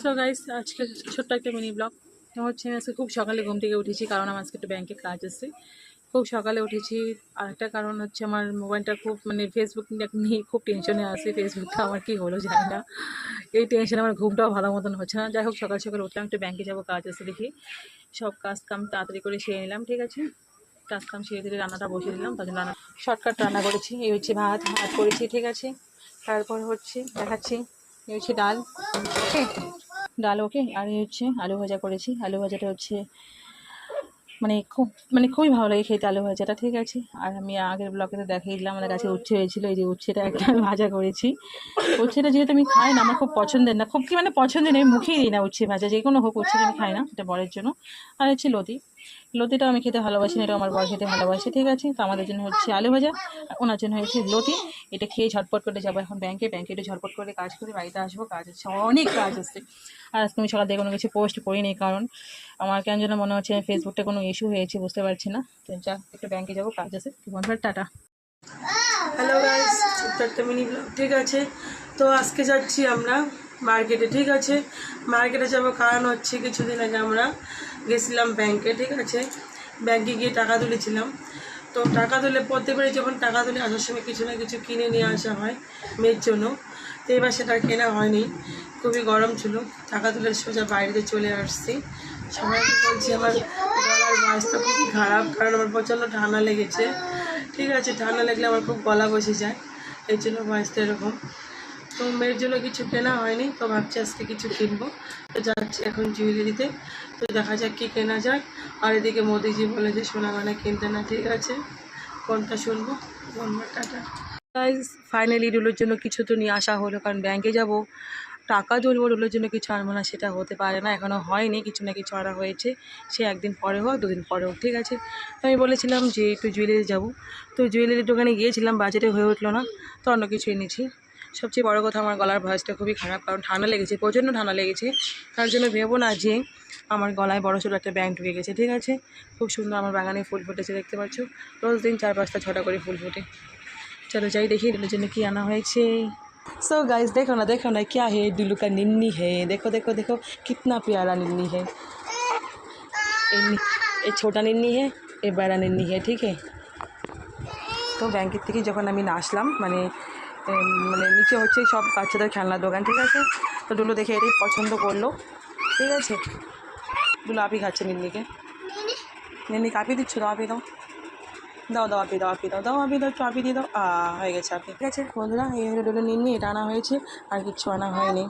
So guys আজকে ছোট্ট একটা মিনি ব্লগ হচ্ছে। আমি আজকে খুব সকালে ঘুম থেকে উঠেছি, কারণ আমার আজকে একটু ব্যাংকে কাজ আছে। খুব সকালে উঠেছি। আর একটা কারণ হচ্ছে আমার মোবাইলটা খুব ফেসবুক নিয়ে খুব টেনশনে আছে। ফেসবুকটা আমার কি হলো জানি না, এই টেনশনে আমার ঘুমটাও ভালো মতন হচ্ছে না। যাই হোক, সকাল সকাল উঠলাম, একটু ব্যাংকে যাবো, কাজ আছে দেখি। সব কাজ কাম তাড়াতাড়ি করে সেরে নিলাম, ঠিক আছে। কাজ কাম সেরে দিলে রান্নাটা বসিয়ে দিলাম, তার জন্য শর্টকাট রান্না করেছি। এই হচ্ছে ভাত করেছি, ঠিক আছে। তারপর হচ্ছে দেখাচ্ছি, এই হচ্ছে ডাল, ডাল ওকে। আর এই হচ্ছে আলু ভাজা করেছি। আলু ভাজাটা হচ্ছে খুবই ভালো লাগে খেতে আলু ভাজাটা, ঠিক আছে। আর আমি আগের ব্লগে তো দেখিয়ে দিলাম, আমাদের কাছে উচ্ছে হয়েছিল। এই যে উচ্ছেটা একটা আমি ভাজা করেছি। উচ্ছেটা যেহেতু আমি খাই না, আমার খুব পছন্দের না, খুব পছন্দের নেই, মুখেই দিই না উচ্ছে ভাজা, যে কোনো হোক উচ্ছে আমি খাই না, এটা বরের জন্য। আর হচ্ছে লতিটাও আমি খেতে ভালোবাসি না, এটা আমার বর খেতে ভালোবাসে, ঠিক আছে। তো আমাদের জন্য হচ্ছে আলু ভাজা, আর ওনার জন্য হচ্ছে লতি। এটা খেয়ে ঝটপট করে যাবো এখন ব্যাংকে একটু ঝটপট করে কাজ করে বাড়িতে আসবো। কাজ আছে, অনেক কাজ আছে। আর আজকে আমি সকাল থেকে কোনো কিছু পোস্ট করিনি, কারণ আমার কেন যেন মনে হচ্ছে ফেসবুকটা কোনো ইস্যু হয়েছে, বুঝতে পারছি না। তো যা একটু ব্যাংকে যাবো, কাজ আছে। বন্ধুরা টাটা। হ্যালো গাইস, ছোট্ট একটা মিনি ব্লগ, ঠিক আছে। তো আজকে যাচ্ছি আমরা মার্কেটে, ঠিক আছে। মার্কেটে যাব কারণ হচ্ছে কিছুদিন আগে আমরা গেছিলাম ব্যাংকে, ঠিক আছে। ব্যাংকে গিয়ে টাকা তুলেছিলাম। তো টাকা তুলে প্রত্যেকবারই যখন টাকা তুলে আসার সময় কিছু না কিছু কিনে নিয়ে আসা হয় মেয়ের জন্য। তো এবার সেটা কেনা হয়নি, খুবই গরম ছিল। টাকা তুলে সোজা বাইরে চলে আসছি। সবাইকে বলছি আমার গলার ভয়েসটা খুবই খারাপ, কারণ আমার প্রচণ্ড ঠান্ডা লেগেছে, ঠিক আছে। ঠান্ডা লাগলে আমার খুব গলা বসে যায়, এই জন্য ভয়েসটা এরকম। তো মেয়ের জন্য কিছু কেনা হয়নি, তো ভাবছি আজকে কিছু কিনবো। তো যাচ্ছি এখন জুয়েলারিতে, তো দেখা যাক কী কেনা যায়। আর এদিকে মোদিজি বলে যে সোনা গয়না কিনতে না, ঠিক আছে। কোনটা শুনবো? Tata guys. ফাইনালি রুলোর জন্য কিছু তো নিয়ে আসা হলো, কারণ ব্যাংকে যাব, টাকা তুলবো, রুলোর জন্য কিছু আনবো না সেটা হতে পারে না, এখনও হয়নি। কিছু না কিছু আনা হয়েছে, সে একদিন পরে হোক দুদিন পরে হোক, ঠিক আছে। তো আমি বলেছিলাম যে একটু জুয়েলারি যাবো, তো জুয়েলারির দোকানে গিয়েছিলাম, বাজেটে হয়ে উঠলো না, তো অন্য কিছু এনেছি। সবচেয়ে বড় কথা, আমার গলার ভয়েসটা খুবই খারাপ, কারণ ঠান্ডা লেগেছে, প্রচণ্ড ঠান্ডা লেগেছে। তার জন্য ভেবো না যে আমার গলায় বড় ছোটো একটা ব্যাঙ ঢুকে গেছে, ঠিক আছে। খুব সুন্দর আমার বাগানে ফুল ফুটেছে, দেখতে পাচ্ছ। রোজ দিন 4-5টা 6টা করে ফুল ফুটে। चलो যাই দেখি দিলুর জন্য কি আনা হয়েছে। सो गाइस देखो ना क्या है, दिलू का निन्नी है। देखो देखो देखो कितना प्यारा निन्नी है। ये छोटा निन्नी है, ये बड़ा निन्नी है, ठीक है। তো ব্যাংকের থেকে যখন আমি আসলাম, নিচে হচ্ছে সব বাচ্চাদের খেলনার দোকান, ঠিক আছে। তো ডুলু দেখে এটাই পছন্দ করলো, ঠিক আছে। ডুলু আপি খাচ্ছে নিন্নিকে, নিন্নিকে আপি দিচ্ছ, তো আপি দাও, দাও দাও আপি দাও, আপি দাও, দাও আপি দাও, একটু আপি দিয়ে দাও। হয়ে গেছে আপি, ঠিক আছে। বন্ধুরা, এই হলো ডোলে নিন্নি, এটা আনা হয়েছে, আর কিচ্ছু আনা হয়নি।